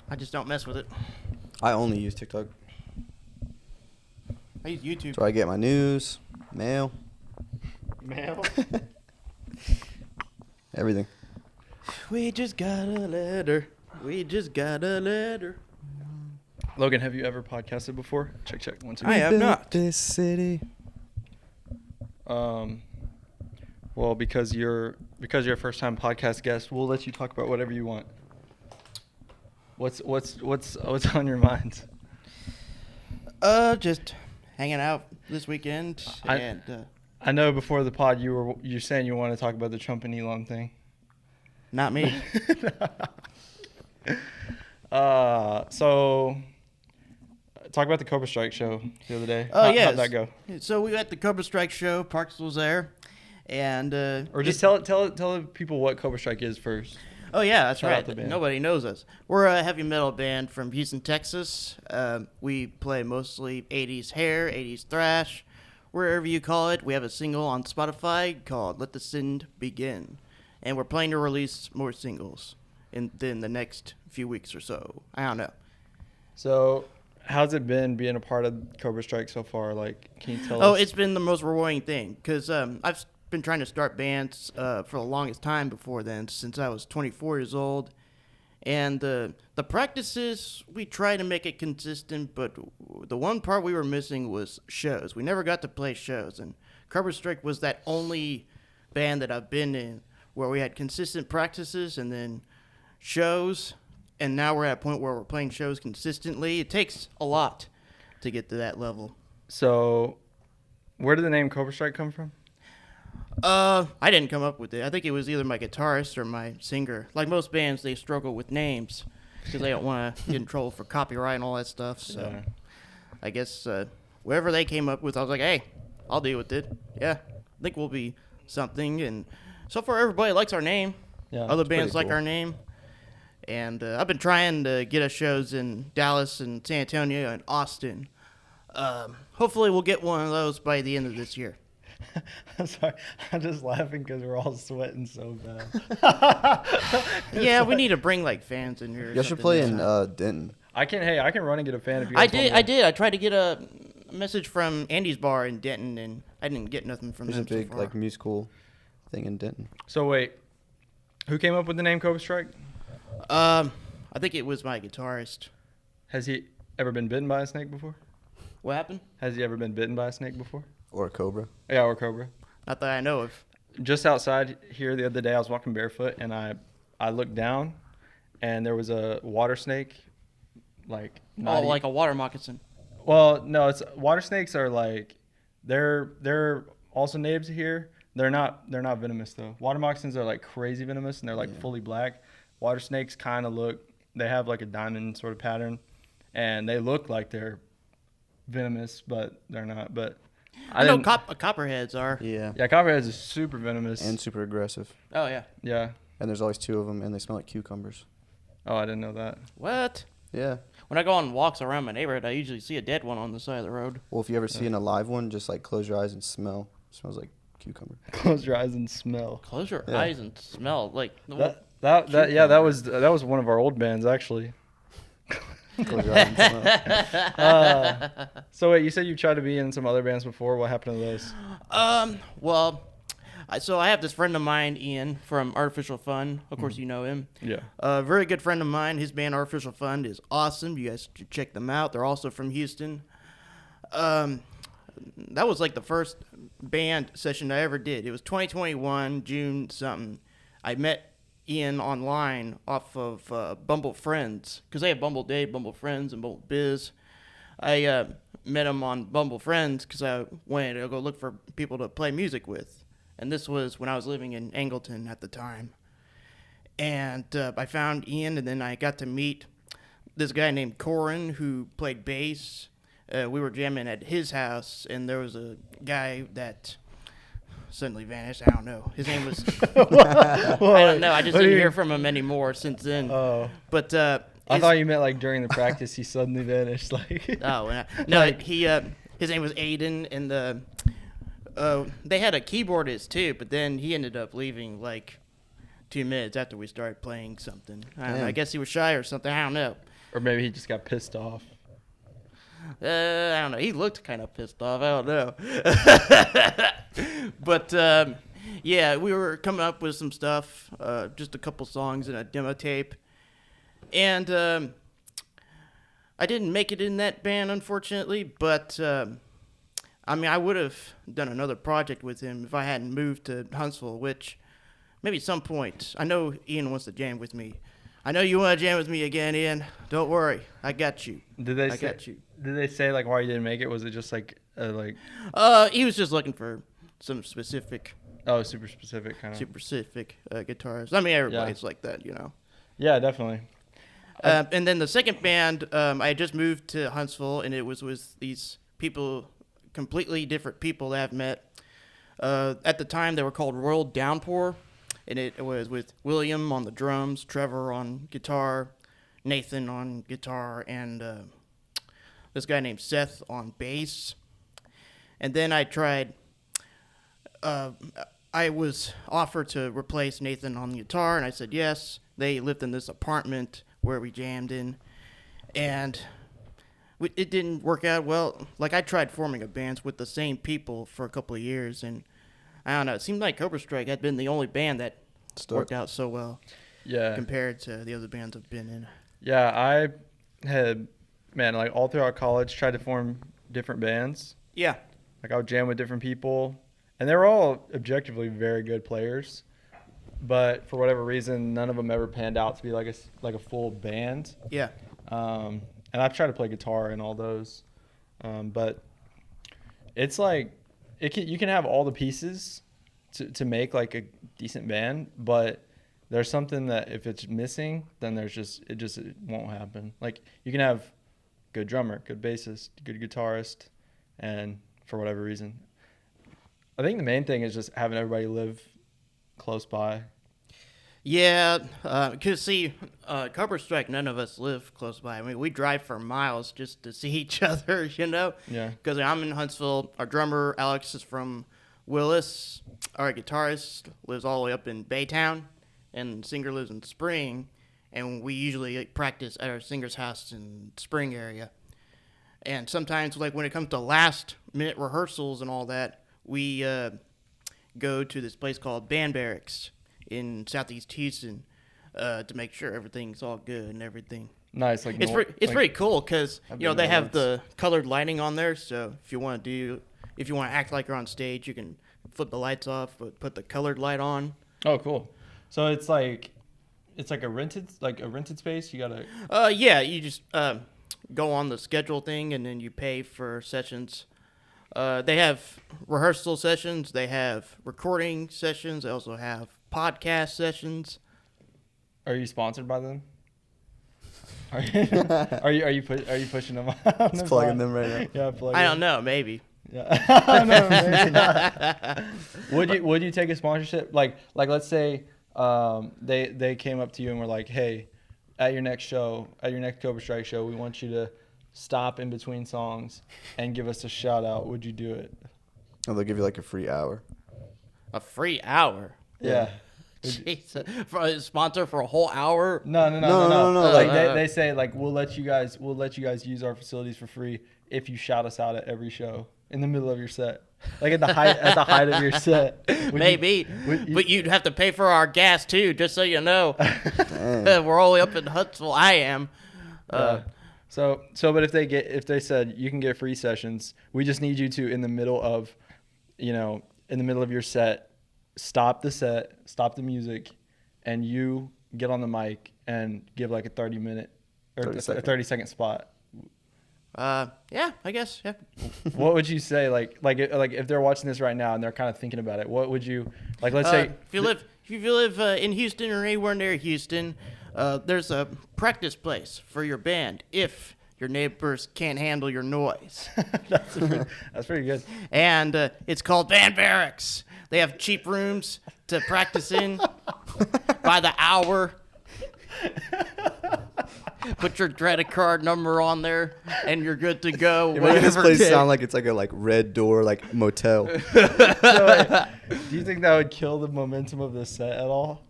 I just don't mess with it. I only use TikTok. I use YouTube. So I get my news, mail, Mail? everything. We just got a letter. We just got a letter. Logan, have you ever podcasted before? Check. 1, 2. I have not. This city. Well, because you're a first time podcast guest, we'll let you talk about whatever you want. What's on your mind? Just hanging out this weekend. I know before the pod you're saying you want to talk about the Trump and Elon thing. Not me. So talk about the Cobra Strike show the other day. Oh, yes. How'd that go? So we were at the Cobra Strike show. Parks was there. And Or just tell people what Cobra Strike is first. Oh, yeah, that's Shout out the right. band. Nobody knows us. We're a heavy metal band from Houston, Texas. We play mostly 80s hair, 80s thrash, wherever you call it. We have a single on Spotify called Let the Sin Begin. And we're planning to release more singles in the next few weeks or so. I don't know. So how's it been being a part of Cobra Strike so far? Like, can you tell us? Oh, it's been the most rewarding thing because I've been trying to start bands for the longest time before then, since I was 24 years old. And the practices, we try to make it consistent, but the one part we were missing was shows. We never got to play shows, and Cobra Strike was that only band that I've been in where we had consistent practices and then shows, and now we're at a point where we're playing shows consistently. It takes a lot to get to that level. So where did the name Cobra Strike come from? I didn't come up with it. I think it was either my guitarist or my singer. Like most bands, they struggle with names because they don't want to get in trouble for copyright and all that stuff. So Yeah. I guess whatever they came up with, I was like, hey, I'll deal with it. Yeah, I think we'll be something. And so far, everybody likes our name. Yeah, Other it's pretty bands like cool. our name. And I've been trying to get us shows in Dallas and San Antonio and Austin. Hopefully, we'll get one of those by the end of this year. I'm sorry. I'm just laughing because we're all sweating so bad. Yeah, we need to bring like fans in here. or You should something play next in time. Denton. I can run and get a fan if you I guys want did. me I to. did. I tried to get a message from Andy's Bar in Denton, and I didn't get nothing from There's a them big so far. like musical thing in Denton. So wait, who came up with the name Cobra Strike? I think it was my guitarist. Has he ever been bitten by a snake before? What happened? Has he ever been bitten by a snake before? Or a cobra. Yeah, or cobra. Not that I know of. Just outside here the other day, I was walking barefoot and I looked down, and there was a water snake, like. Oh, like a water moccasin. Well, no, it's water snakes are like, they're also natives here. They're not venomous though. Water moccasins are like crazy venomous and they're like fully black. Water snakes kind of they have like a diamond sort of pattern, and they look like they're venomous, but they're not. But I know copperheads are. Yeah. yeah, copperheads is super venomous. And super aggressive. Oh, yeah. Yeah. And there's always two of them, and they smell like cucumbers. Oh, I didn't know that. What? Yeah. When I go on walks around my neighborhood, I usually see a dead one on the side of the road. Well, if you ever see an alive one, just like close your eyes and smell. It smells like cucumber. Close your eyes and smell. Close your Yeah. eyes and smell. Like, That was one of our old bands actually. Close your eyes and smell. So wait, you said you tried to be in some other bands before. What happened to those? Well, so I have this friend of mine, Ian, from Artificial Fun. Of course, you know him. Yeah. A very good friend of mine. His band Artificial Fun is awesome. You guys should check them out. They're also from Houston. That was like the first band session I ever did. It was 2021, June something. I met Ian online off of Bumble Friends, because they have Bumble Date, Bumble Friends, and Bumble Biz. I met him on Bumble Friends because I wanted to go look for people to play music with. And this was when I was living in Angleton at the time. And I found Ian, and then I got to meet this guy named Corin who played bass. We were jamming at his house, and there was a guy that suddenly vanished. I don't know. His name was... I don't know. I just didn't hear from him anymore since then. Oh. But I thought you meant like during the practice he suddenly vanished. Like. Oh, no. His name was Aiden, and they had a keyboardist too, but then he ended up leaving like 2 minutes after we started playing something. I don't know. Damn. I guess he was shy or something. I don't know. Or maybe he just got pissed off. I don't know. He looked kind of pissed off. I don't know. But yeah, we were coming up with some stuff, just a couple songs and a demo tape, and I didn't make it in that band, unfortunately. But I mean, I would have done another project with him if I hadn't moved to Huntsville, which maybe at some point. I know Ian wants to jam with me. I know you want to jam with me again, Ian. Don't worry, I got you. I got you. Did they say like why you didn't make it? Was it just like He was just looking for some specific, super specific kind of guitars. I mean, everybody's like that, you know. Yeah, definitely. And then the second band, I had just moved to Huntsville, and it was with these people, completely different people that I've met. At the time, they were called Royal Downpour, and it was with William on the drums, Trevor on guitar, Nathan on guitar, and this guy named Seth on bass. And then I tried, I was offered to replace Nathan on the guitar, and I said yes. They lived in this apartment where we jammed in, and it didn't work out well. Like, I tried forming a band with the same people for a couple of years, and I don't know, it seemed like Cobra Strike had been the only band that worked out so well compared to the other bands I've been in. Yeah, I had, like all throughout college, tried to form different bands. Yeah. Like I would jam with different people, and they were all objectively very good players. But for whatever reason, none of them ever panned out to be like a full band. Yeah. And I've tried to play guitar in all those, but it's like you can have all the pieces to make like a decent band, but there's something that if it's missing, then it won't happen. Like you can have good drummer, good bassist, good guitarist, and for whatever reason, I think the main thing is just having everybody live close by. Yeah, because see, Cobra Strike, none of us live close by. I mean, we drive for miles just to see each other, you know? Yeah. Because I'm in Huntsville. Our drummer, Alex, is from Willis. Our guitarist lives all the way up in Baytown, and the singer lives in Spring. And we usually practice at our singer's house in Spring area. And sometimes, like, when it comes to last-minute rehearsals and all that, we go to this place called Band Barracks in Southeast Houston to make sure everything's all good and everything. Nice, like it's pretty cool because they have the colored lighting on there. So if you want to act like you're on stage, you can flip the lights off, but put the colored light on. Oh, cool. So it's like a rented space. You gotta. Yeah, you just go on the schedule thing and then you pay for sessions. They have rehearsal sessions. They have recording sessions. They also have podcast sessions. Are you sponsored by them? Are you pushing them? Just plugging them right now. Yeah, I don't know. Maybe. Yeah. No, maybe not. Would you take a sponsorship? Like let's say they came up to you and were like, hey, at your next Cobra Strike show, we want you to stop in between songs and give us a shout out. Would you do it? Oh, they'll give you like a free hour. A free hour? Yeah. Jesus. For a sponsor for a whole hour? No. Like they say like we'll let you guys use our facilities for free if you shout us out at every show in the middle of your set. Like at the height of your set. Maybe. But you'd have to pay for our gas too, just so you know. We're all the way up in Huntsville. I am. But if they said you can get free sessions, we just need you to in the middle of your set, stop the music, and you get on the mic and give like a 30-minute or 30-second spot. Yeah, I guess. Yeah. What would you say? Like if they're watching this right now and they're kind of thinking about it, what would you like? Let's say if you live in Houston or anywhere near Houston, there's a practice place for your band if your neighbors can't handle your noise. That's pretty good. And it's called Band Barracks. They have cheap rooms to practice in by the hour. Put your credit card number on there, and you're good to go. You're making this place sound like it's like a red door motel. So, do you think that would kill the momentum of the set at all?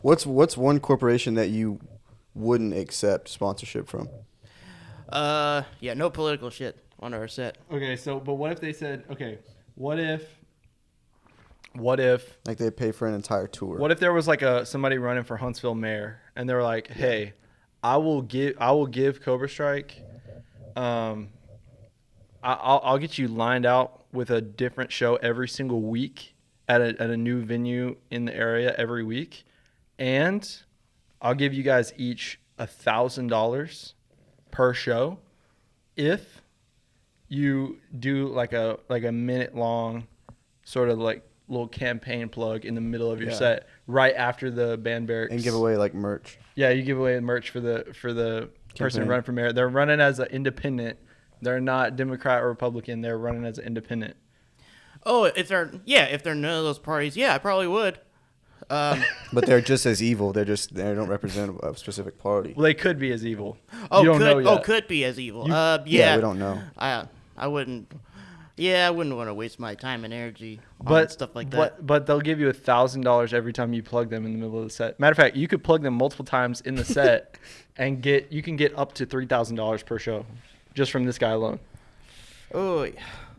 What's one corporation that you wouldn't accept sponsorship from? Yeah, no political shit on our set. Okay, so but what if they said, okay, what if Like they pay for an entire tour. what if there was like somebody running for Huntsville mayor and they were like, hey, I will give Cobra Strike, I'll get you lined out with a different show every single week at a new venue in the area every week, and I'll give you guys each $1,000 per show if you do like a minute long sort of like little campaign plug in the middle of your set right after the band barracks, and give away like merch. Yeah, you give away merch for the person Campaign. running for mayor. They're running as an independent. They're not Democrat or Republican. They're running as an independent. Oh, if they're none of those parties, yeah, I probably would. But they're just as evil. They don't represent a specific party. Well, they could be as evil. Oh, You don't know yet. could be as evil. Yeah, Yeah, we don't know. I wouldn't. Yeah, I wouldn't want to waste my time and energy on But stuff like that. But they'll give you $1,000 every time you plug them in the middle of the set. Matter of fact, you could plug them multiple times in the set, and you can get up to $3,000 per show, just from this guy alone. Oh,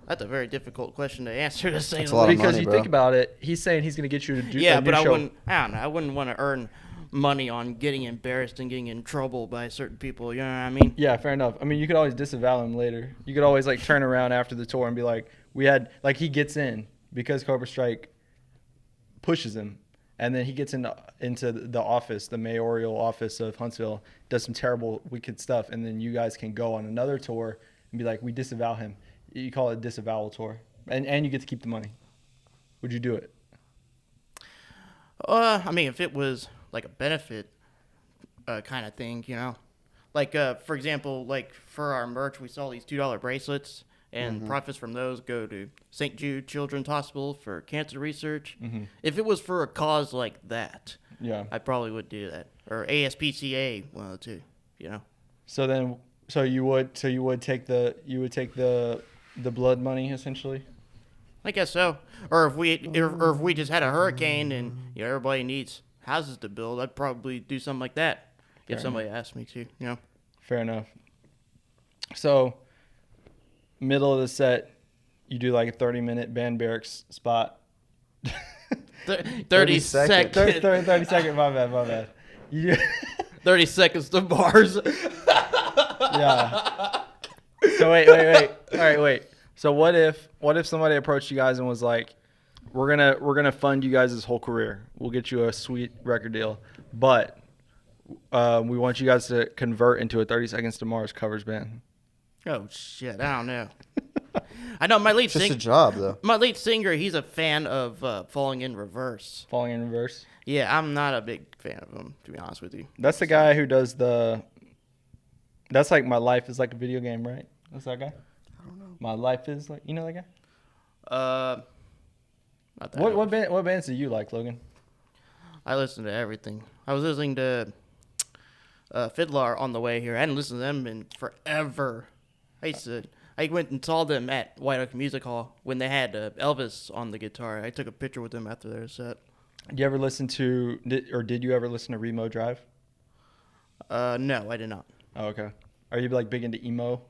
that's a very difficult question to answer. To say That's the a lot of least. Because money, you bro. think about it, he's saying he's going to get you to do Yeah, a new but I show. wouldn't. I don't know. I wouldn't want to earn money on getting embarrassed and getting in trouble by certain people. You know what I mean? Yeah, fair enough. I mean, you could always disavow him later. You could always like turn around after the tour and be like, he gets in because Cobra Strike pushes him, and then he gets into the office, the mayoral office of Huntsville, does some terrible, wicked stuff, and then you guys can go on another tour and be like, we disavow him. You call it a disavowal tour, and you get to keep the money. Would you do it? I mean, if it was like a benefit kind of thing, you know, like for example, like for our merch, we sell these $2 bracelets, and profits from those go to St. Jude Children's Hospital for cancer research. If it was for a cause like that, Yeah. I probably would do that, or ASPCA, one of the two, you know. So you would take the blood money essentially. I guess so. Or if we just had a hurricane and everybody needs houses to build, I'd probably do something like that if somebody asked me to. You know. Fair enough. So, middle of the set, you do like a 30-minute band barracks spot. 30 seconds. 30 second. My bad. You, 30 seconds to bars. yeah. So wait. All right, wait. So what if somebody approached you guys and was like, we're gonna fund you guys this whole career. We'll get you a sweet record deal, but we want you guys to convert into a 30 Seconds to Mars covers band. Oh shit! I don't know. I know my lead It's just a singer. job, though. My lead singer, he's a fan of Falling in Reverse. Falling in Reverse. Yeah, I'm not a big fan of him, to be honest with you. That's the guy who does that's like My Life is Like a Video Game, right? That's that guy? I don't know. My Life is like, you know that guy? Not that What bands do you like, Logan? I listen to everything. I was listening to Fiddler on the way here. I hadn't listened to them in forever. I went and saw them at White Oak Music Hall when they had Elvis on the guitar. I took a picture with them after their set. Did you ever listen to Remo Drive? No, I did not. Oh, okay. Are you like big into emo?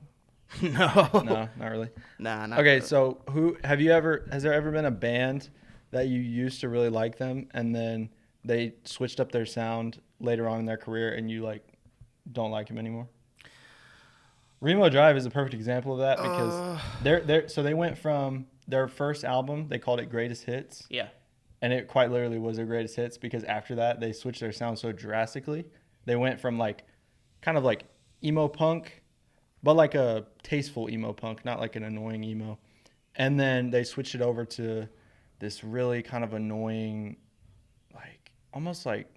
No. No, not really. Nah, not Okay, really. so has there ever been a band that you used to really like them and then they switched up their sound later on in their career and you like don't like them anymore? Remo Drive is a perfect example of that because they went from their first album, they called it Greatest Hits. Yeah. And it quite literally was their greatest hits because after that they switched their sound so drastically. They went from like kind of like emo punk, but like a tasteful emo punk, not like an annoying emo. And then they switched it over to this really kind of annoying, like almost like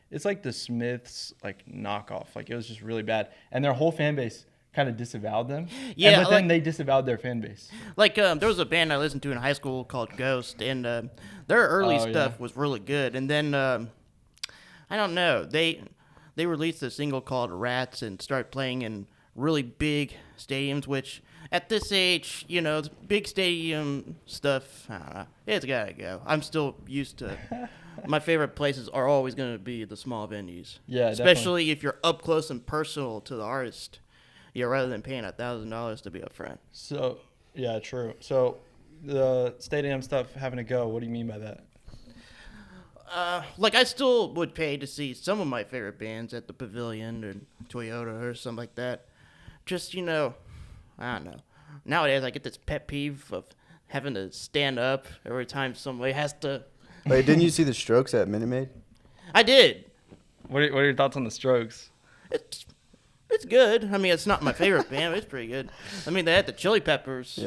it's like the Smiths like knockoff. Like it was just really bad. And their whole fan base kind of disavowed them. Yeah, but then they disavowed their fan base. Like there was a band I listened to in high school called Ghost, and their early stuff was really good. And then I don't know, they released a single called Rats and started playing in really big stadiums, which at this age, big stadium stuff, I don't know. It's got to go. I'm still used to my favorite places are always going to be the small venues. Yeah, especially if you're up close and personal to the artist. Rather than paying $1,000 to be up front. So, yeah, true. So, the stadium stuff having to go, what do you mean by that? I still would pay to see some of my favorite bands at the Pavilion or Toyota or something like that. Just, I don't know. Nowadays, I get this pet peeve of having to stand up every time somebody has to. Wait, didn't you see the Strokes at Minute Maid? I did. What are your thoughts on the Strokes? It's good. I mean, it's not my favorite band, but it's pretty good. I mean, they had the Chili Peppers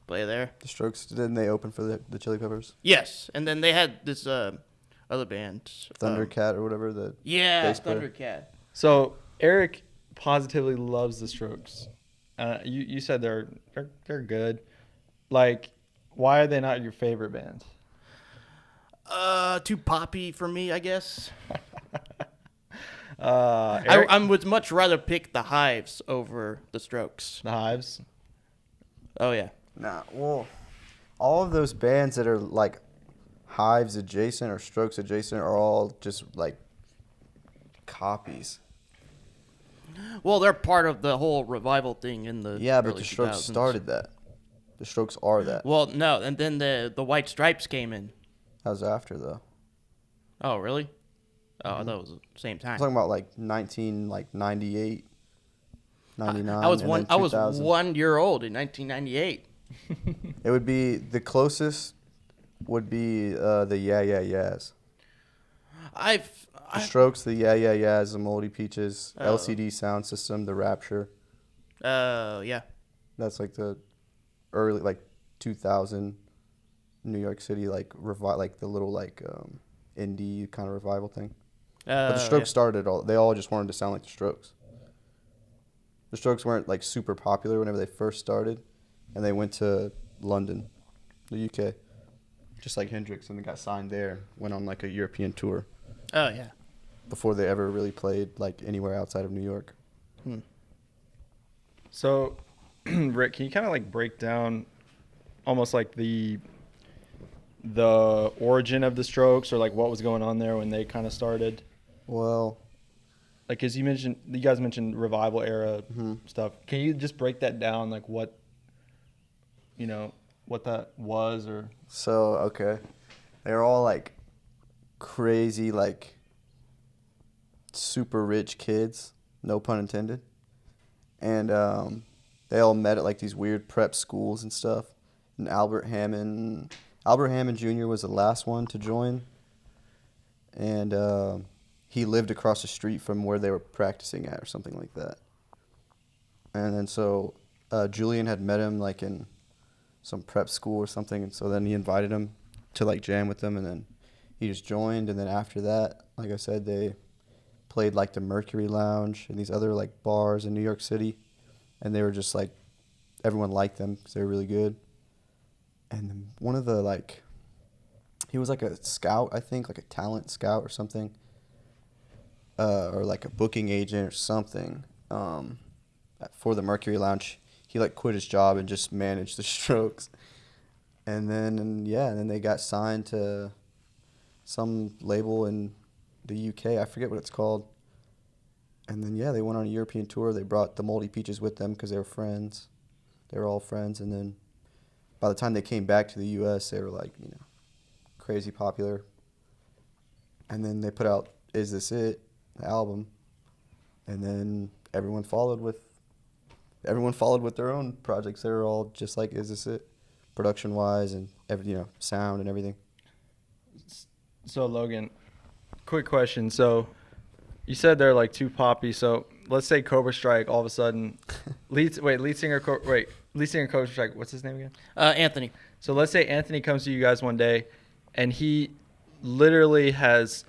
play there. The Strokes, didn't they open for the Chili Peppers? Yes, and then they had this other band. Thundercat or whatever. Thundercat. So, Erik positively loves the Strokes. You said they're good. Like, why are they not your favorite band? Too poppy for me, I guess. Erik, I would much rather pick the Hives over the Strokes. the Hives. Oh yeah. Nah, well, all of those bands that are like Hives adjacent or Strokes adjacent are all just like copies. Well, they're part of the whole revival thing in the Yeah, but early the Strokes 2000s. started that. The Strokes are that. Well, no, and then the White Stripes came in. That was after though. Oh, really? Oh, I thought it was the same time. I'm talking about like 98, 99. I was and one. then I was 2000. 1 year old in 1998. It would be the closest. Would be the Yeah Yeah Yeahs. The Strokes, the Yeah Yeah Yeahs, the Moldy Peaches, Oh. LCD Sound System, the Rapture. Yeah. That's like the early 2000 New York City like the little indie kind of revival thing. But the Strokes started it all. They all just wanted to sound like the Strokes. The Strokes weren't like super popular whenever they first started, and they went to London, the UK, just like Hendrix, and they got signed there. Went on like a European tour Oh yeah. before they ever really played like anywhere outside of New York. So, Rick, can you kind of like break down almost like the origin of the Strokes, or like what was going on there when they kind of started? Well, Like, as you guys mentioned revival era stuff. Can you just break that down, like what that was, or? so okay, they were all like crazy, like super rich kids, no pun intended, and they all met at like these weird prep schools and stuff. And Albert Hammond Jr. was the last one to join, and he lived across the street from where they were practicing at or something like that. And then so Julian had met him like in some prep school or something, and so then he invited him to like jam with them, and then he just joined. And then after that, like I said, they played like the Mercury Lounge and these other like bars in New York City, and they were just like, everyone liked them because they were really good. And then one of the he was like a scout, I think, like a talent scout or something, or like a booking agent or something, for the Mercury Lounge. He like quit his job and just managed the Strokes. And then they got signed to some label in the UK. I forget what it's called. And then they went on a European tour. They brought the Moldy Peaches with them because they were friends. They were all friends. And then by the time they came back to the US, they were like, crazy popular. And then they put out Is This It, the album. And then everyone followed with their own projects. They were all just like Is This It, production-wise and sound and everything. So, Logan, quick question. So, you said they're like too poppy. So, let's say Cobra Strike all of a sudden, lead singer Cobra Strike. What's his name again? Anthony. So let's say Anthony comes to you guys one day, and he literally has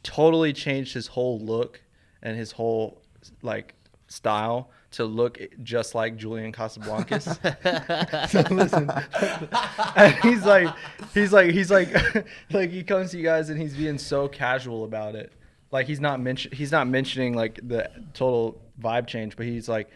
totally changed his whole look and his whole like style to look just like Julian Casablancas. So listen, and he's like he comes to you guys and he's being so casual about it. Like he's not mentioning like the total vibe change, but he's like,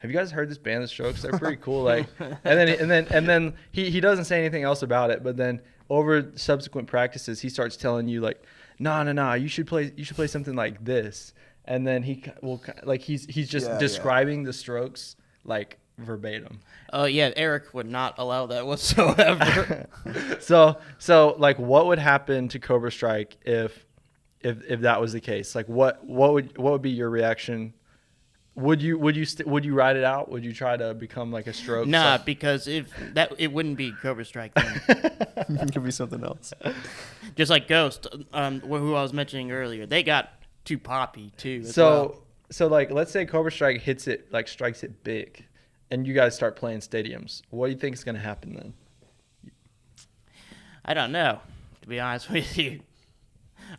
have you guys heard this band, The Strokes? They're pretty cool. Like, and then he doesn't say anything else about it. But then over subsequent practices, he starts telling you like, no, you should play something like this. And then he will like he's just describing the Strokes like verbatim. Oh yeah, Erik would not allow that whatsoever. So like, what would happen to Cobra Strike if that was the case? Like, what would be your reaction? Would you ride it out? Would you try to become like a Stroke? Nah, because if that, it wouldn't be Cobra Strike then. It could be something else. Just like Ghost, who I was mentioning earlier, they got too poppy too. So like, let's say Cobra Strike strikes it big, and you guys start playing stadiums. What do you think is going to happen then? I don't know, to be honest with you.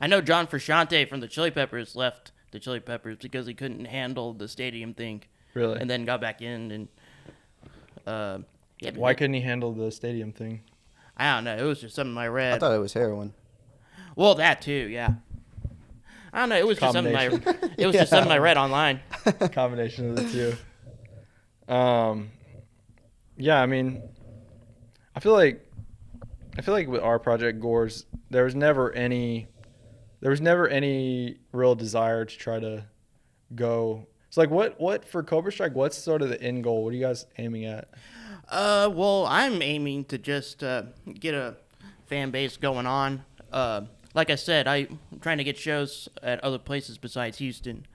I know John Frusciante from the Chili Peppers left the Chili Peppers because he couldn't handle the stadium thing. Really? And then got back in and Why couldn't he handle the stadium thing? I don't know. It was just something I read. I thought it was heroin. Well, that too, yeah. I don't know. It was just something just something I read online. Combination of the two. Yeah, I mean, I feel like with our project Gore's, there was never any real desire to try to go. So like, what for Cobra Strike? What's sort of the end goal? What are you guys aiming at? Well, I'm aiming to just get a fan base going on. Like I said, I'm trying to get shows at other places besides Houston.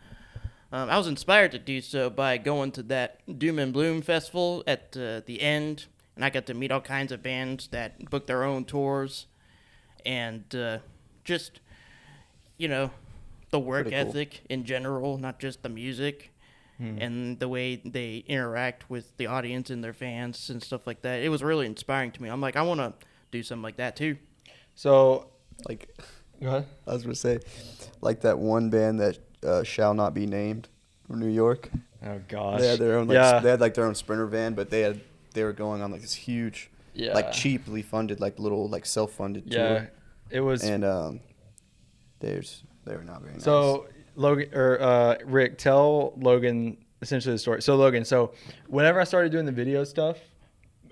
I was inspired to do so by going to that Doom and Bloom festival at the end, and I got to meet all kinds of bands that book their own tours, and just, the work Pretty cool. ethic in general, not just the music, and the way they interact with the audience and their fans and stuff like that. It was really inspiring to me. I'm like, I want to do something like that too. So, Like, go ahead. I was gonna say, like that one band that shall not be named from New York. Oh gosh. They had their own they had like their own Sprinter van, but they were going on like this huge, like cheaply funded, like little like self-funded tour. It was. And they were not very nice. So Logan or Rick, tell Logan essentially the story. So Logan, whenever I started doing the video stuff,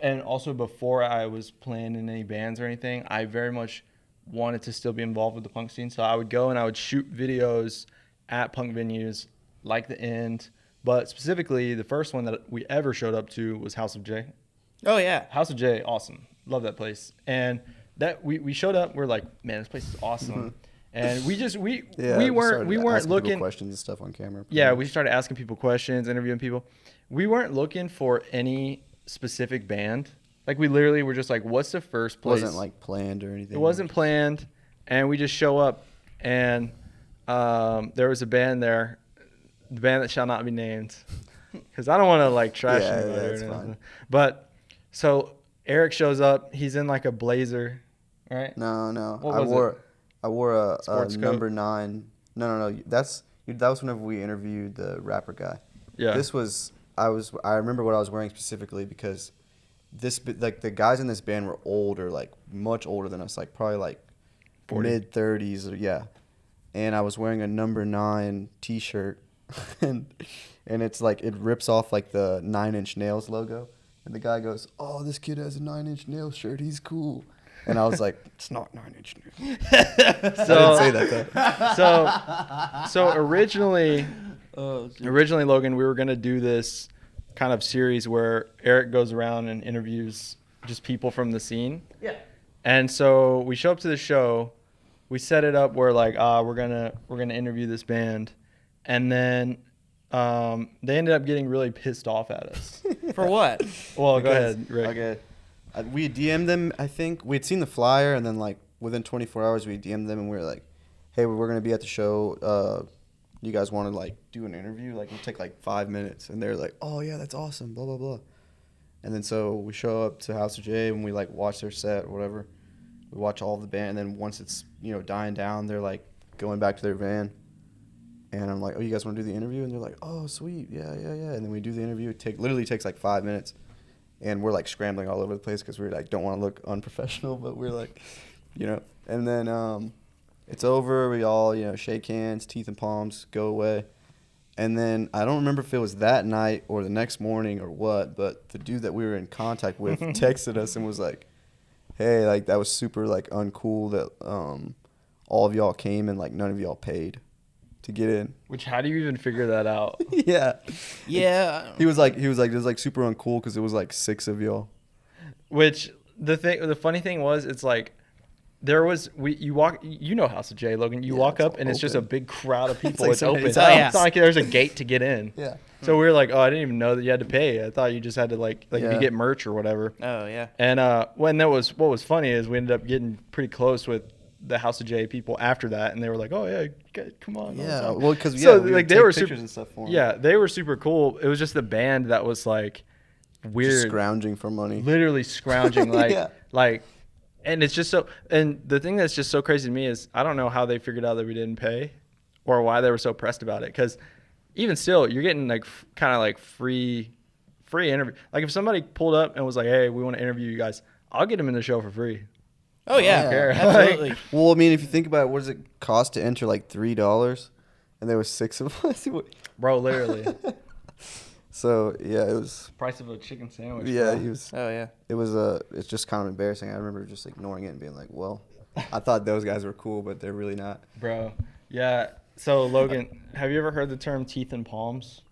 and also before I was playing in any bands or anything, I very much wanted to still be involved with the punk scene. So I would go and I would shoot videos at punk venues like The End, but specifically the first one that we ever showed up to was House of J. Oh yeah, House of J, awesome. Love that place. And that we showed up, we're like, man, this place is awesome. And we weren't looking questions and stuff on camera. Yeah, we started asking people questions, interviewing people. We weren't looking for any specific band. Like, we literally were just like, what's the first place? It wasn't like planned or anything. It wasn't planned, and we just show up, and there was a band there, the band that shall not be named, because I don't want to like trash anybody or anything. Fine. But so Erik shows up. He's in like a blazer, right? No. What was I wore a Sports coat? number 9. No. That was whenever we interviewed the rapper guy. Yeah. This was I remember what I was wearing specifically because the guys in this band were older, like much older than us, like probably like 40. mid-30s or yeah. And I was wearing a number 9 T-shirt, and it's like it rips off like the 9 Inch Nails logo, and the guy goes, "Oh, this kid has a 9 Inch Nails shirt. He's cool." And I was like, "It's not 9 Inch Nails." So, I didn't say that though. So originally, Logan, we were gonna do this kind of series where Erik goes around and interviews just people from the scene. yeah. And so we show up to the show, we set it up where like, we're gonna interview this band, and then they ended up getting really pissed off at us. For what? Well, go ahead, Rick. Okay. We DM'd them, I think. We had seen the flyer, and then, like, within 24 hours, we DM'd them, and we were like, hey, we're going to be at the show. You guys want to, like, do an interview? Like, it'll take, like, 5 minutes. And they're like, oh, yeah, that's awesome, blah, blah, blah. And then so we show up to House of J, and we, like, watch their set or whatever. We watch all of the band, and then once it's, dying down, they're, like, going back to their van. And I'm like, oh, you guys want to do the interview? And they're like, oh, sweet, yeah. And then we do the interview. It literally takes, like, 5 minutes. And we're, like, scrambling all over the place because we, like, don't want to look unprofessional. But we're, like, And then it's over. We all, shake hands, teeth and palms, go away. And then I don't remember if it was that night or the next morning or what, but the dude that we were in contact with texted us and was like, hey, like, that was super, like, uncool that all of y'all came and, like, none of y'all paid to get in. Which, how do you even figure that out? Yeah. Yeah. He was like, it was, like, super uncool because it was, like, 6 of y'all. Which, the funny thing was, it's like, you walk, you know House of J, Logan. You walk up and it's just a big crowd of people. like It's open. somebody's It's house. not like there's a gate to get in. Yeah. So we were like, oh, I didn't even know that you had to pay. I thought you just had to like if you get merch or whatever. Oh yeah. And what was funny is we ended up getting pretty close with the House of J people after that, and they were like, oh yeah, come on. Yeah. Well, because So, we like, would they take were pictures super- and stuff for 'em. Yeah, they were super cool. It was just the band that was like Just weird, scrounging for money. literally scrounging like Yeah. like. And it's just so, and the thing that's just so crazy to me is I don't know how they figured out that we didn't pay, or why they were so pressed about it. Because even still, you're getting like kind of like free interview. Like if somebody pulled up and was like, "Hey, we want to interview you guys," I'll get them in the show for free. Oh yeah. I don't care. Absolutely. Well, I mean, if you think about it, what does it cost to enter? Like $3, and there was 6 of us. Bro, literally, So yeah, it was. price of a chicken sandwich. Yeah, bro. he was. Oh yeah. It was. It's just kind of embarrassing. I remember just ignoring it and being like, "Well, I thought those guys were cool, but they're really not." Bro. Yeah. So Logan, have you ever heard the term teeth and palms?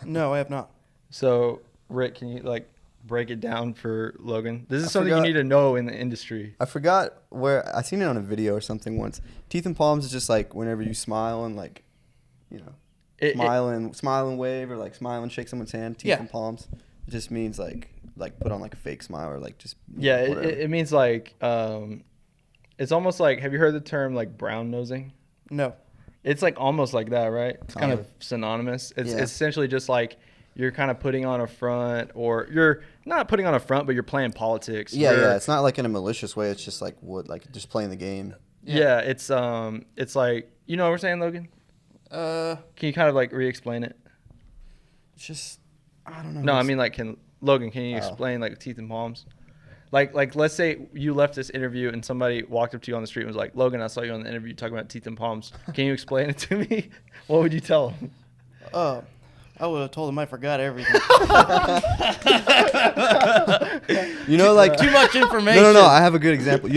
No, I have not. So Rick, can you like break it down for Logan? This is I something forgot- you need to know in the industry. I forgot where I seen it on a video or something once. Teeth and palms is just like whenever you smile and like, you know, smile and wave, or like smile and shake someone's hand. Teeth Yeah. and palms. It just means like put on like a fake smile or like just. Yeah, whatever. it means like it's almost like, have you heard the term like brown nosing? No. It's like almost like that, right? It's kind Kind of synonymous. It's Yeah. essentially just like you're kind of putting on a front, or you're not putting on a front, but you're playing politics. Yeah, You're- yeah. It's not like in a malicious way. It's just like just playing the game. Yeah, it's like, you know what we're saying, Logan? Uh. Can you kind of like re-explain it? It's just I don't know. No, I mean like, Logan, can you Oh. explain like teeth and palms? Like let's say you left this interview and somebody walked up to you on the street and was like, Logan, I saw you on the interview talking about teeth and palms. Can you explain it to me? What would you tell them? I would have told him I forgot everything. You know, like Too much information. No. I have a good example. You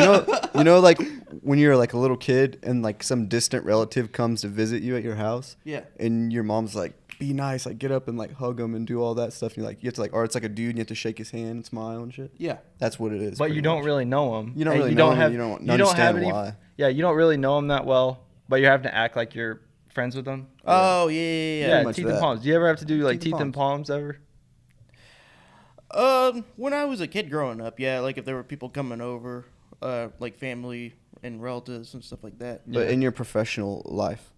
know, like when you're like a little kid and like some distant relative comes to visit you at your house. Yeah. And your mom's like, be nice, like get up and like hug him and do all that stuff. And you're like, you have to like, or it's like a dude and you have to shake his hand and smile and shit. Yeah. That's what it is. But you pretty don't much. really know him. You don't And really know him, have, and you don't don't have understand any. why. Yeah, you don't really know him that well, but you're having to act like you're friends with them. Oh yeah. Yeah, much teeth and that. palms. Do you ever have to do like Teeth teeth and and palms ever? When I was a kid growing up, yeah, like if there were people coming over, like family and relatives and stuff like that. But Yeah. in your professional life,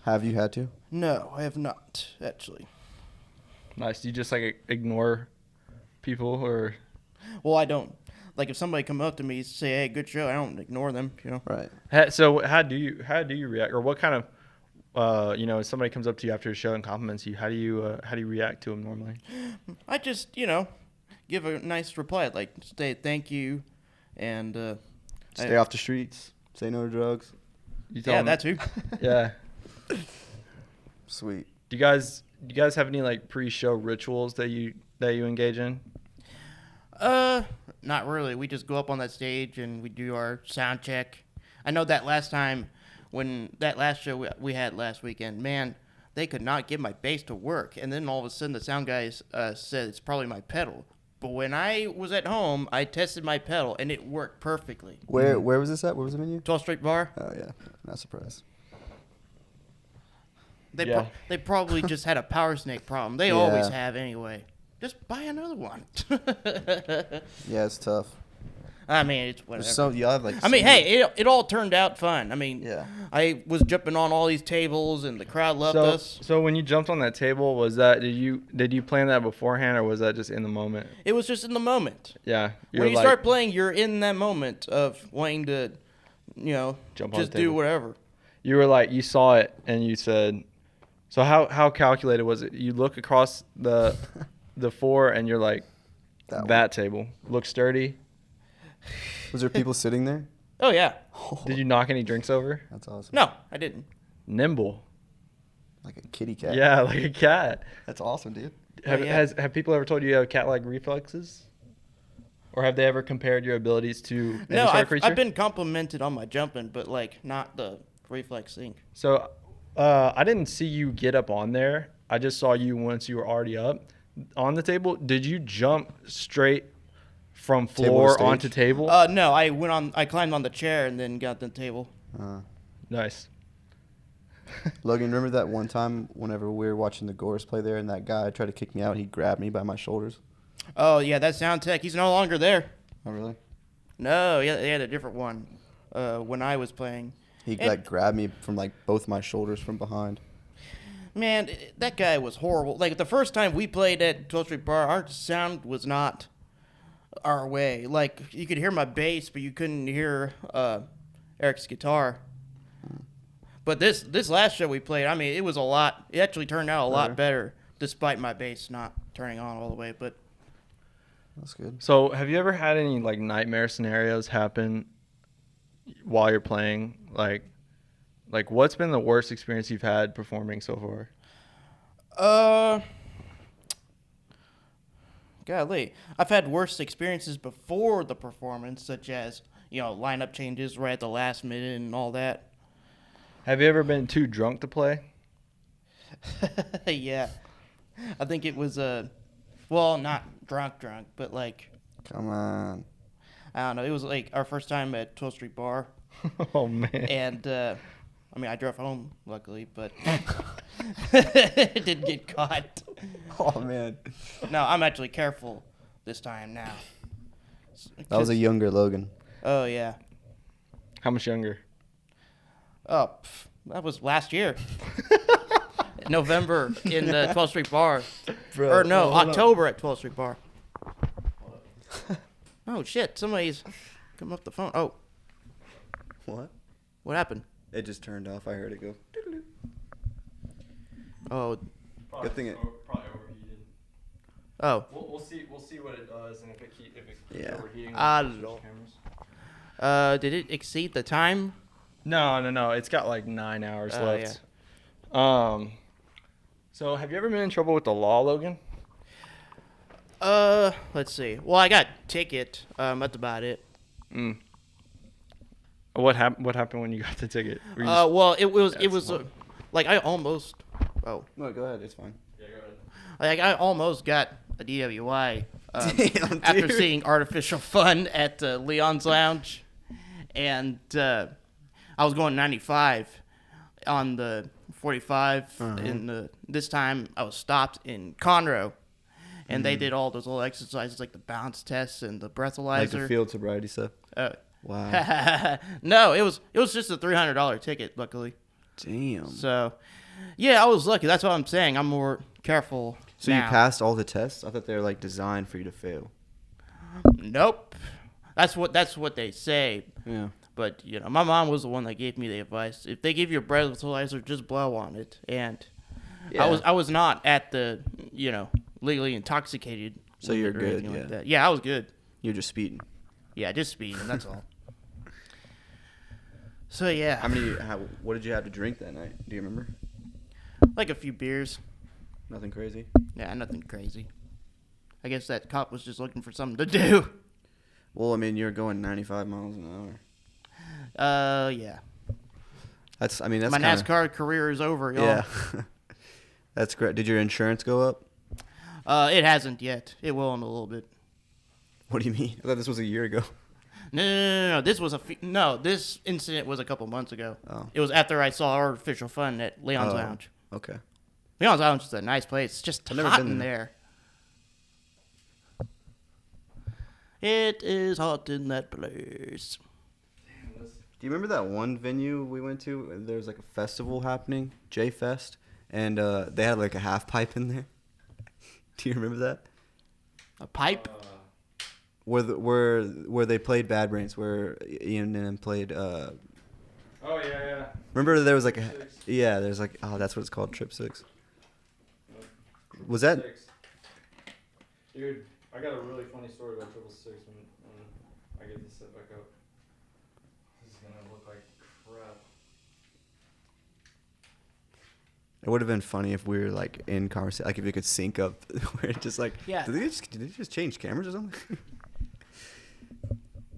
have you had to? No, I have not actually. Nice. Do you just like ignore people, or? Well, I don't. Like if somebody come up to me and say, "Hey, good show," I don't ignore them. You know. Right. So how do you react, or what kind of if somebody comes up to you after a show and compliments you, how do you react to them normally? I just give a nice reply, like say thank you, and Stay off the streets. Say no to drugs. You tell yeah, them, that too. Yeah. Sweet. Do you guys have any like pre-show rituals that you engage in? Not really. We just go up on that stage and we do our sound check. I know that last time, when that last show we had last weekend, man, they could not get my bass to work. And then all of a sudden the sound guys said it's probably my pedal. But when I was at home, I tested my pedal and it worked perfectly. Where was this at? Where was the venue? 12th Street Bar. Oh yeah, not surprised. They probably just had a power snake problem. They Yeah. always have anyway. Just buy another one. Yeah, it's tough. I mean, it's whatever. There's so you have like. I mean, so hey, it all turned out fun. I mean, Yeah. I was jumping on all these tables, and the crowd loved So us. so when you jumped on that table, was that did you plan that beforehand, or was that just in the moment? It was just in the moment. Yeah. When you start playing, you're in that moment of wanting to, Jump on just the do table. whatever. You were like, you saw it and you said, so how calculated was it? You look across the floor and you're like, That that table looks sturdy. Was there people sitting there? Oh yeah. Did you knock any drinks over? That's awesome. No, I didn't. Nimble. Like a kitty cat. Yeah, like a cat. That's awesome, dude. Have people ever told you have cat-like reflexes? Or have they ever compared your abilities to any No, sort of creature? I've been complimented on my jumping, but like not the reflex thing. So, I didn't see you get up on there. I just saw you once you were already up on the table. Did you jump straight from Table to floor stage? onto table? No, I climbed on the chair and then got the table. Nice. Logan, remember that one time whenever we were watching the Gores play there and that guy tried to kick me out? He grabbed me by my shoulders. Oh yeah, that sound tech. He's no longer there. Oh, really? No, yeah, they had a different one when I was playing. He And- like grabbed me from like both my shoulders from behind. Man, that guy was horrible. Like the first time we played at 12th Street Bar, our sound was not our way. Like you could hear my bass, but you couldn't hear Eric's guitar. But this last show we played, I mean, it was a lot. It actually turned out a lot better, despite my bass not turning on all the way. But That's good. So, have you ever had any like nightmare scenarios happen while you're playing? Like what's been the worst experience you've had performing so far? Golly, I've had worse experiences before the performance, such as lineup changes right at the last minute and all that. Have you ever been too drunk to play? Yeah, I think it was well, not drunk, but like Come on. I don't know. It was like our first time at 12th Street Bar, Oh man. and I mean I drove home luckily, but it didn't get caught. Oh, man. No, I'm actually careful this time now. That was a younger Logan. Oh yeah. How much younger? Oh, that was last year. November in the 12th Street Bar. Bro, Or no, hold up. October at 12th Street Bar. Oh, shit. Somebody's come up the phone. Oh, What? what happened? It just turned off. I heard it go. Oh, Good thing it- probably overheated. oh. We'll see what it does and if it keeps Yeah. overheating. I we'll don't know. switch cameras. Did it exceed the time? No. It's got like 9 hours Oh, left. So have you ever been in trouble with the law, Logan? Let's see. Well, I got ticket. That's about it. What happened when you got the ticket? Were you Well, it was That's fun. like I almost. Oh, No, go ahead. It's fine. Yeah, go ahead. like I almost got a DWI Damn, after dude. seeing Artificial Fun at Leon's Lounge, and I was going 95 on the 45, and this time I was stopped in Conroe, and they did all those little exercises like the bounce tests and the breathalyzer. Like the field sobriety stuff. Wow. No, it was just a $300 ticket, luckily. Damn. So, yeah, I was lucky. That's what I'm saying. I'm more careful. So now. you passed all the tests? I thought they were like designed for you to fail. Nope. That's what they say. Yeah. But my mom was the one that gave me the advice. If they give you a breathalyzer, just blow on it. And Yeah. I was not at the legally intoxicated. So with you're it or good, anything yeah. Like that. Yeah, I was good. You're just speeding. Yeah, just speeding. That's all. So yeah, What did you have to drink that night? Do you remember? like a few beers. Nothing crazy? Yeah, nothing crazy. I guess that cop was just looking for something to do. Well, I mean, you're going 95 miles an hour. Yeah. That's My kinda, NASCAR career is over, y'all. Yeah. That's great. Did your insurance go up? It hasn't yet. It will in a little bit. What do you mean? I thought this was a year ago. No. This was this incident was a couple months ago. Oh. It was after I saw Artificial Fun at Leon's Oh. Lounge. Okay. Leon's Lounge is a nice place. It's just I've never hot been in there. It is hot in that place. Do you remember that one venue we went to? There was like a festival happening, J Fest, and they had like a half pipe in there. Do you remember that? A pipe? Where they played Bad Brains, where Ian and them played. Oh yeah. Remember there was like a Six. there's like that's what it's called, Trip 6. Was that? Dude, I got a really funny story about 666 when I get this set back up. This is gonna look like crap. It would have been funny if we were like in conversation, like if it could sync up. We're just like, Yeah. Did they just change cameras or something?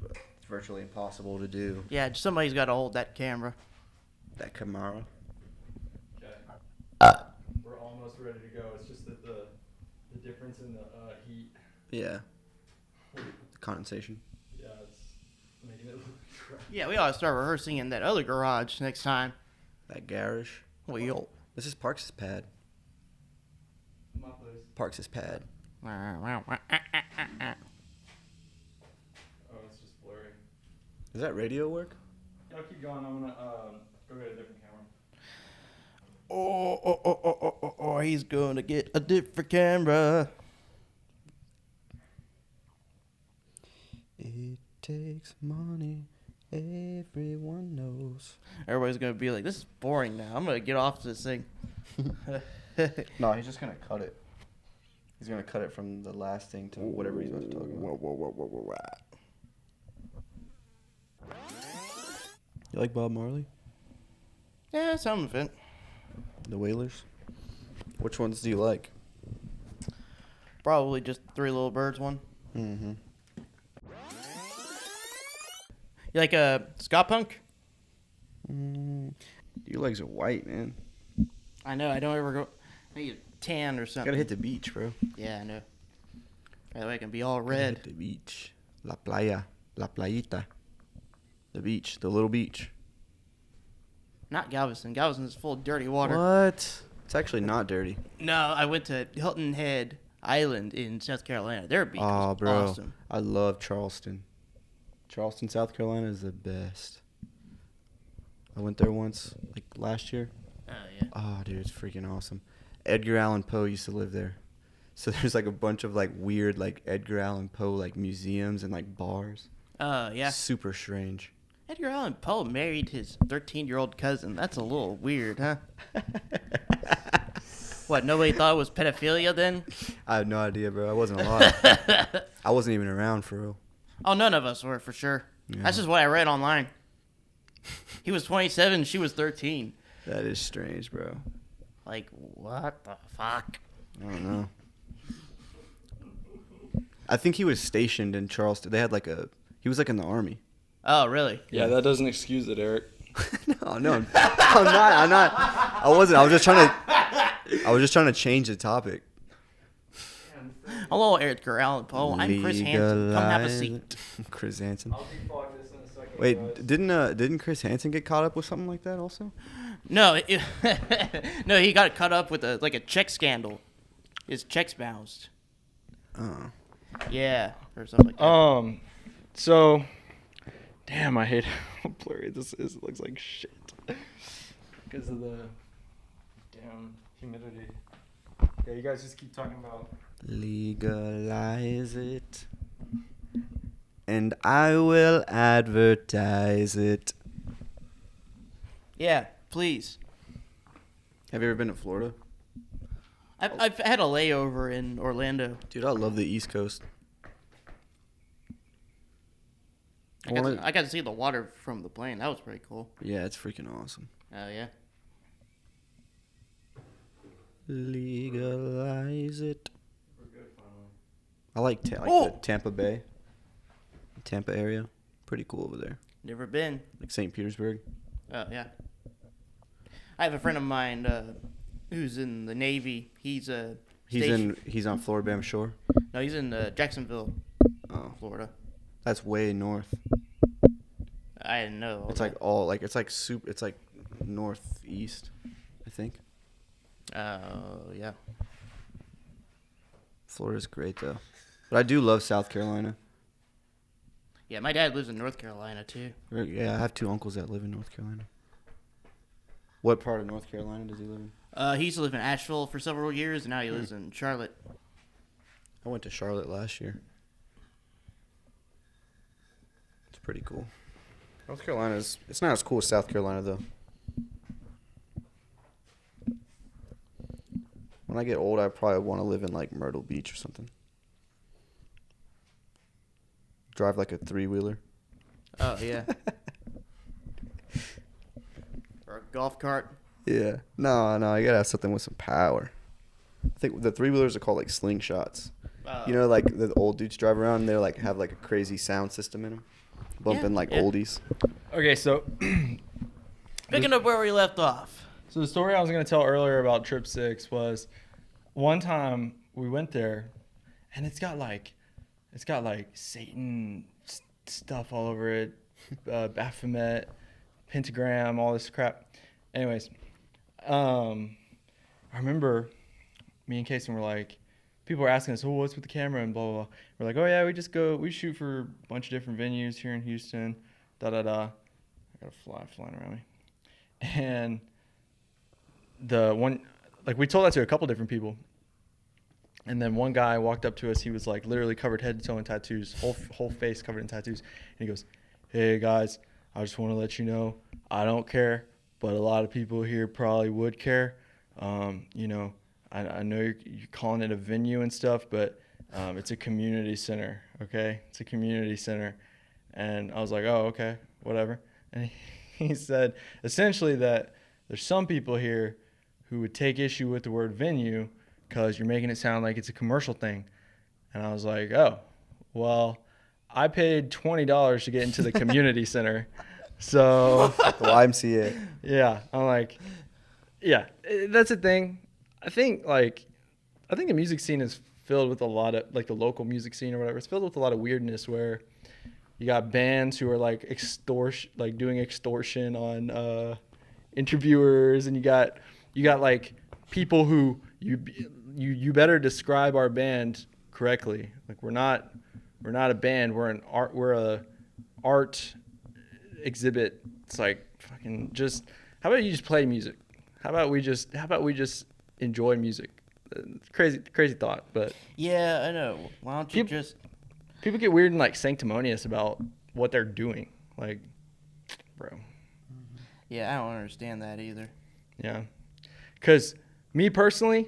But it's virtually impossible to do. Yeah, somebody's got to hold that camera. That Camaro. Okay. We're almost ready to go. It's just that the difference in the heat. Yeah. The condensation. Yeah, it's making it look dry. Yeah, we ought to start rehearsing in that other garage next time. That garage. We'll. This is Parks' pad. My place. Parks' pad. Oh, it's just blurry. Does that radio work? Y'all keep going. I'm gonna go get a different camera. Oh, he's going to get a different camera. It takes money. Everyone knows. Everybody's going to be like, this is boring now. I'm going to get off this thing. No, he's just gonna cut it. He's gonna cut it from the last thing to whatever he's about to talk about. You like Bob Marley? Yeah, some of it. The Wailers? Which ones do you like? Probably just Three Little Birds one. Mm-hmm. You like ska punk? Your legs are white, man. I know, I don't ever go. I need a tan or something. Gotta hit the beach, bro. Yeah, I know. That way I can be all Gotta red. hit the beach. La playa. La playita. The beach. The little beach. Not Galveston. Galveston's full of dirty water. What? It's actually not dirty. No, I went to Hilton Head Island in South Carolina. Their beach Oh, was bro. awesome. I love Charleston. Charleston, South Carolina is the best. I went there once, like last year. Oh, yeah. Oh, dude, it's freaking awesome. Edgar Allan Poe used to live there. So there's like a bunch of like weird like Edgar Allan Poe like museums and like bars. Oh, yeah. Super strange. Edgar Allan Poe married his 13-year-old cousin. That's a little weird, huh? What, nobody thought it was pedophilia then? I have no idea, bro. I wasn't alive. I wasn't even around for real. Oh, none of us were, for sure. Yeah. That's just what I read online. He was 27, she was 13. That is strange, bro. Like, what the fuck? I don't know. I think he was stationed in Charleston. They had like he was like in the army. Oh, really? Yeah, that doesn't excuse it, Eric. No, I'm not. I wasn't. I was just trying to change the topic. Hello, Edgar Allan Poe. I'm Chris Hansen. Come have a seat. Chris Hansen. I'll defog this in a second. Wait, guys. didn't Chris Hansen get caught up with something like that also? No, no, he got caught up with a check scandal. His checks bounced. Oh. Yeah, or something like that. So, damn, I hate how blurry this is. It looks like shit because of the damn humidity. Yeah, you guys just keep talking about. Legalize it, and I will advertise it. Yeah, please. Have you ever been to Florida? I've had a layover in Orlando. Dude, I love the East Coast. I got to see the water from the plane. That was pretty cool. Yeah, it's freaking awesome. Oh, yeah. Legalize it. We're good finally. I like the Tampa Bay, Tampa area. Pretty cool over there. Never been. Like St. Petersburg. Oh, yeah. I have a friend of mine who's in the Navy. He's on Florida Shore. No, he's in Jacksonville, Oh, Florida. that's way north. I didn't know. It's like northeast, I think. Oh, yeah. Florida's great though, but I do love South Carolina. Yeah, my dad lives in North Carolina, too. Yeah, I have two uncles that live in North Carolina. What part of North Carolina does he live in? He used to live in Asheville for several years, and now he lives in Charlotte. I went to Charlotte last year. It's pretty cool. North Carolina's it's not as cool as South Carolina though. When I get old, I probably want to live in like Myrtle Beach or something. Drive like a 3-wheeler. Oh, yeah. Or a golf cart. Yeah. No, you gotta have something with some power. I think the 3-wheelers are called like slingshots. You know, like the old dudes drive around and they like have like a crazy sound system in them, bumping like oldies. Okay, so Picking up where we left off. So the story I was going to tell earlier about Trip 6 was one time we went there, and it's got like Satan stuff all over it, Baphomet, pentagram, all this crap. Anyways, I remember me and Kason were like, people were asking us, oh, what's with the camera and blah, blah, blah. We're like, oh yeah, we shoot for a bunch of different venues here in Houston, da da da. I got a fly flying around me. And the one, like, we told that to a couple different people. And then one guy walked up to us. He was like literally covered head to toe in tattoos, whole face covered in tattoos. And he goes, hey guys, I just want to let you know, I don't care, but a lot of people here probably would care. You know, I know you're calling it a venue and stuff, but it's a community center, okay? It's a community center. And I was like, oh, okay, whatever. And he said essentially that there's some people here who would take issue with the word venue because you're making it sound like it's a commercial thing. And I was like, oh, well, I paid $20 to get into the community center. So The YMCA. yeah, I'm like, yeah, that's the thing. I think the music scene is filled with a lot of, like the local music scene or whatever, it's filled with a lot of weirdness where you got bands who are like doing extortion on interviewers, and you got like people who you better describe our band correctly. Like we're not a band, we're a art exhibit. It's like fucking just, how about you just play music? How about we just enjoy music? Crazy thought, but Yeah, I know. Why don't you just... people get weird and like sanctimonious about what they're doing. Like, bro. Yeah, I don't understand that either. Yeah. Because me personally,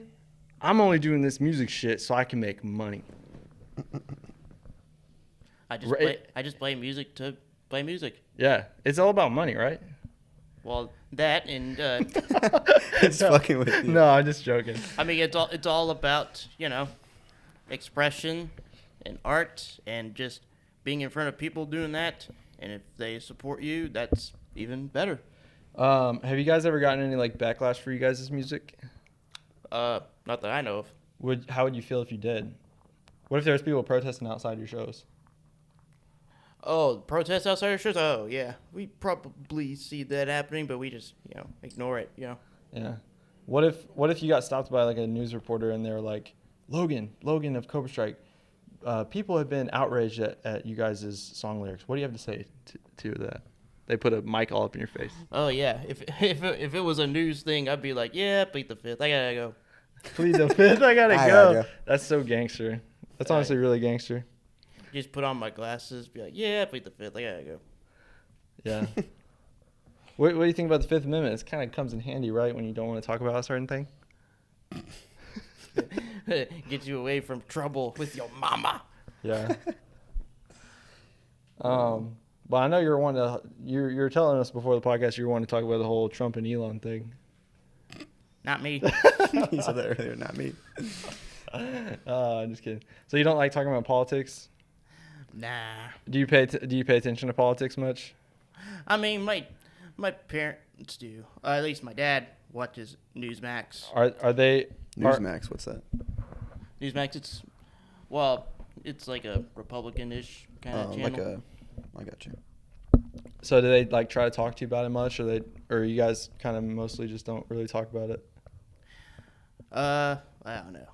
I'm only doing this music shit so I can make money. I just play music to play music. Yeah. It's all about money, right? Well, that and It's fucking with you. No, I'm just joking. I mean, it's all about, you know, expression and art and just being in front of people doing that. And if they support you, that's even better. Have you guys ever gotten any like backlash for you guys' music? Not that I know of. How would you feel if you did? What if there was people protesting outside your shows? Oh, protests outside our shows? Oh, yeah. We probably see that happening, but we just, you know, ignore it, you know. Yeah. What if you got stopped by like a news reporter and they were like, Logan of Cobra Strike, people have been outraged at you guys' song lyrics. What do you have to say to that? They put a mic all up in your face. Oh, yeah. If it was a news thing, I'd be like, yeah, plead the fifth. I gotta go. Plead the fifth, I gotta I go. gotta go. That's so gangster. That's honestly really gangster. Just put on my glasses, be like, yeah, plead the fifth. I gotta go. Yeah. What do you think about the Fifth Amendment? It kind of comes in handy, right, when you don't want to talk about a certain thing? Get you away from trouble with your mama. Yeah. But I know you're telling us before the podcast you want to talk about the whole Trump and Elon thing. Not me. He said that earlier, not me. I'm just kidding. So you don't like talking about politics? Nah. Do you pay attention to politics much? I mean, my parents do. At least my dad watches Newsmax. Are they Newsmax, what's that? Newsmax, it's like a Republican-ish kind of channel. I got you. So do they like try to talk to you about it much, or you guys kind of mostly just don't really talk about it? I don't know.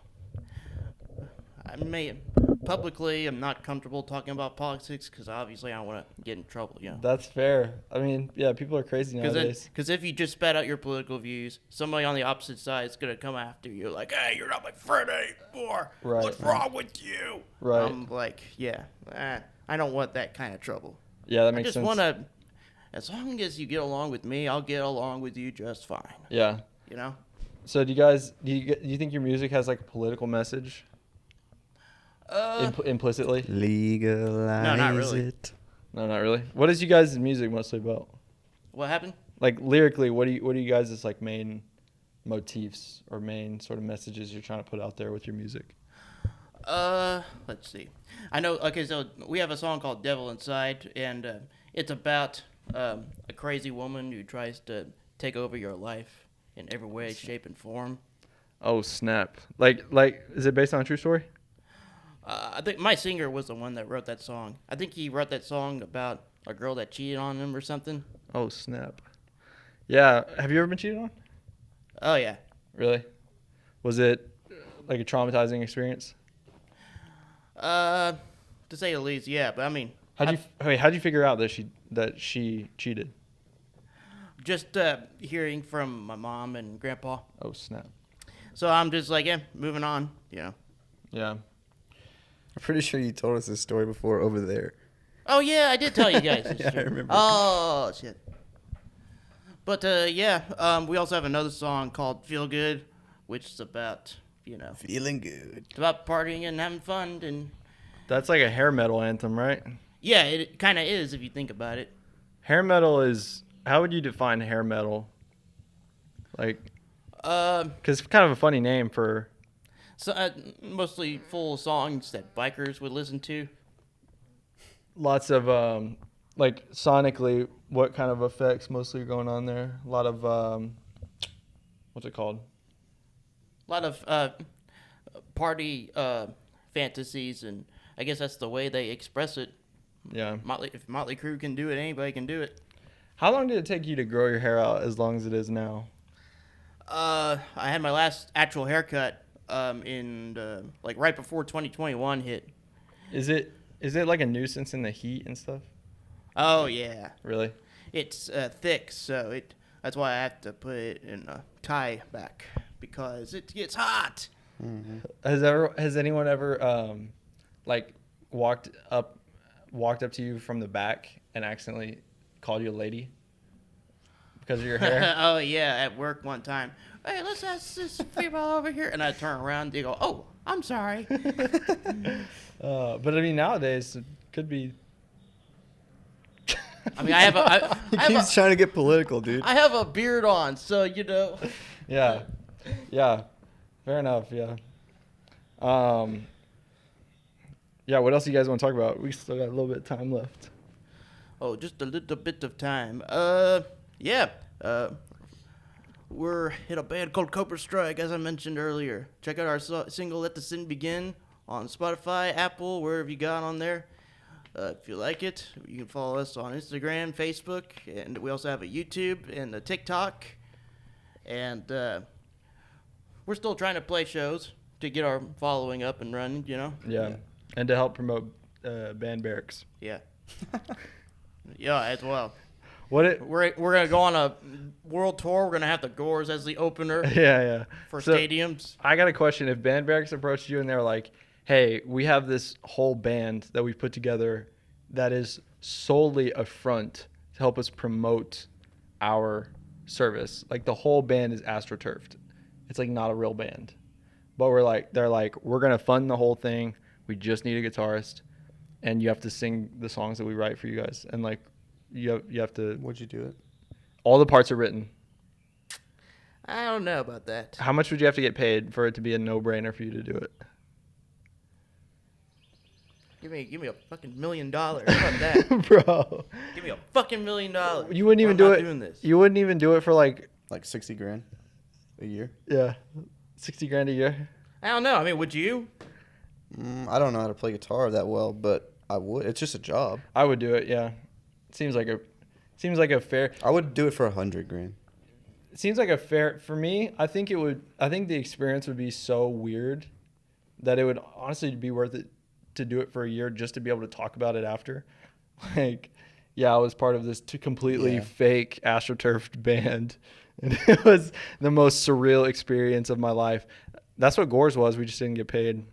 Publicly, I'm not comfortable talking about politics because obviously I don't want to get in trouble, you know. That's fair. I mean, yeah, people are crazy nowadays. Because if you just spat out your political views, somebody on the opposite side is gonna come after you, like, "Hey, you're not my friend anymore. Right. What's wrong with you?" Right. I'm like, yeah, I don't want that kind of trouble. Yeah, that makes I just sense. want to, as long as you get along with me, I'll get along with you just fine. Yeah. You know. So do you think your music has like a political message? Implicitly? Legalize No, not really. it. No, not really. What is you guys' music mostly about? What happened? Like lyrically, what do you guys' like main motifs or main sort of messages you're trying to put out there with your music? Let's see. I know. Okay, so we have a song called "Devil Inside," and it's about a crazy woman who tries to take over your life in every way, shape, and form. Oh snap! Like, is it based on a true story? I think my singer was the one that wrote that song. I think he wrote that song about a girl that cheated on him or something. Oh snap! Yeah. Have you ever been cheated on? Oh yeah. Really? Was it like a traumatizing experience? To say the least, yeah. But I mean, How'd you figure out that she cheated? just hearing from my mom and grandpa. Oh snap! So I'm just like, yeah, moving on. You know. Yeah. I'm pretty sure you told us this story before over there. Oh yeah, I did tell you guys. This Yeah, I shit. remember. Oh shit. But we also have another song called "Feel Good," which is about Feeling good. it's about partying and having fun, and That's like a hair metal anthem, right? yeah, it kind of is if you think about it. Hair metal is. How would you define hair metal? Like, because it's kind of a funny name for. So mostly full songs that bikers would listen to. Lots of like sonically, what kind of effects mostly are going on there? A lot of what's it called? A lot of party fantasies, and I guess that's the way they express it. Yeah. If Motley Crue can do it, anybody can do it. How long did it take you to grow your hair out as long as it is now? I had my last actual haircut in like right before 2021 hit. Is it like a nuisance in the heat and stuff? Oh yeah, Really? it's thick, so that's why I have to put it in a tie back because it gets hot. Mm-hmm. Has anyone ever like walked up to you from the back and accidentally called you a lady because of your hair? Oh yeah, at work one time. Hey, let's ask this female over here, and I turn around. They go, "Oh, I'm sorry." But I mean, nowadays it could be. I mean, I have a He keeps trying to get political, dude. I have a beard on, so Yeah, fair enough. Yeah. Yeah. What else do you guys want to talk about? We still got a little bit of time left. Oh, just a little bit of time. Yeah. We're in a band called Cobra Strike, as I mentioned earlier. Check out our single "Let the Sin Begin" on Spotify, Apple, wherever you got on there. If you like it, you can follow us on Instagram, Facebook, and we also have a YouTube and a TikTok. And we're still trying to play shows to get our following up and running, Yeah. And to help promote band barracks. Yeah. Yeah, as well. We're We're gonna go on a world tour. We're gonna have the Gores as the opener yeah. for So, stadiums. I got a question. If band barracks approached you and they're like, "Hey, we have this whole band that we put together that is solely a front to help us promote our service. Like the whole band is astroturfed. It's like not a real band, but they're like, we're gonna fund the whole thing. We just need a guitarist, and you have to sing the songs that we write for you guys, and like." You have to. Would you do it? All the parts are written. I don't know about that. How much would you have to get paid for it to be a no-brainer for you to do it? Give me a fucking $1 million. How about that? Bro. Give me a fucking $1 million. You wouldn't even I'm do not it. doing this. You wouldn't even do it for like $60,000 a year? yeah, $60,000 a year. I don't know. I mean, would you? I don't know how to play guitar that well, but I would. It's just a job. I would do it. Yeah, seems like a fair. I would do it for $100,000. It seems like a fair for me. I think it would. I think the experience would be so weird that it would honestly be worth it to do it for a year just to be able to talk about it after. Like, yeah, I was part of this completely fake astroturfed band, and it was the most surreal experience of my life. That's what Gore's was. We just didn't get paid.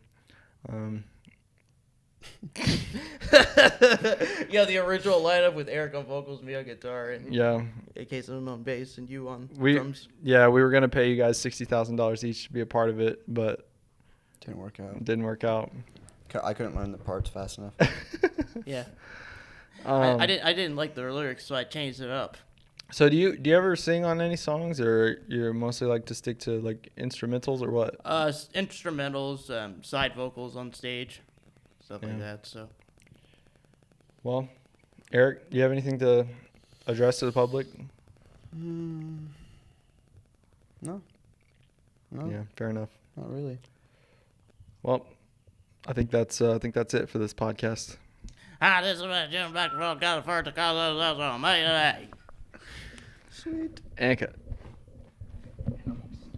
Yeah, the original lineup with Erik on vocals, me on guitar, and Yeah. Jason on bass, and you on We drums. yeah, we were gonna pay you guys $60,000 each to be a part of it, but Didn't work out. it didn't work out. I couldn't learn the parts fast enough. Yeah. Um, I didn't like the lyrics, so I changed it up. So do you ever sing on any songs, or you're mostly like to stick to like instrumentals or what? Instrumentals, side vocals on stage, stuff like Yeah. that. So Well, Eric, do you have anything to address to the public? No. No, Yeah, fair enough. not really. Well, I think that's it for this podcast. hi, this is Jim back from California. Sweet. And cut.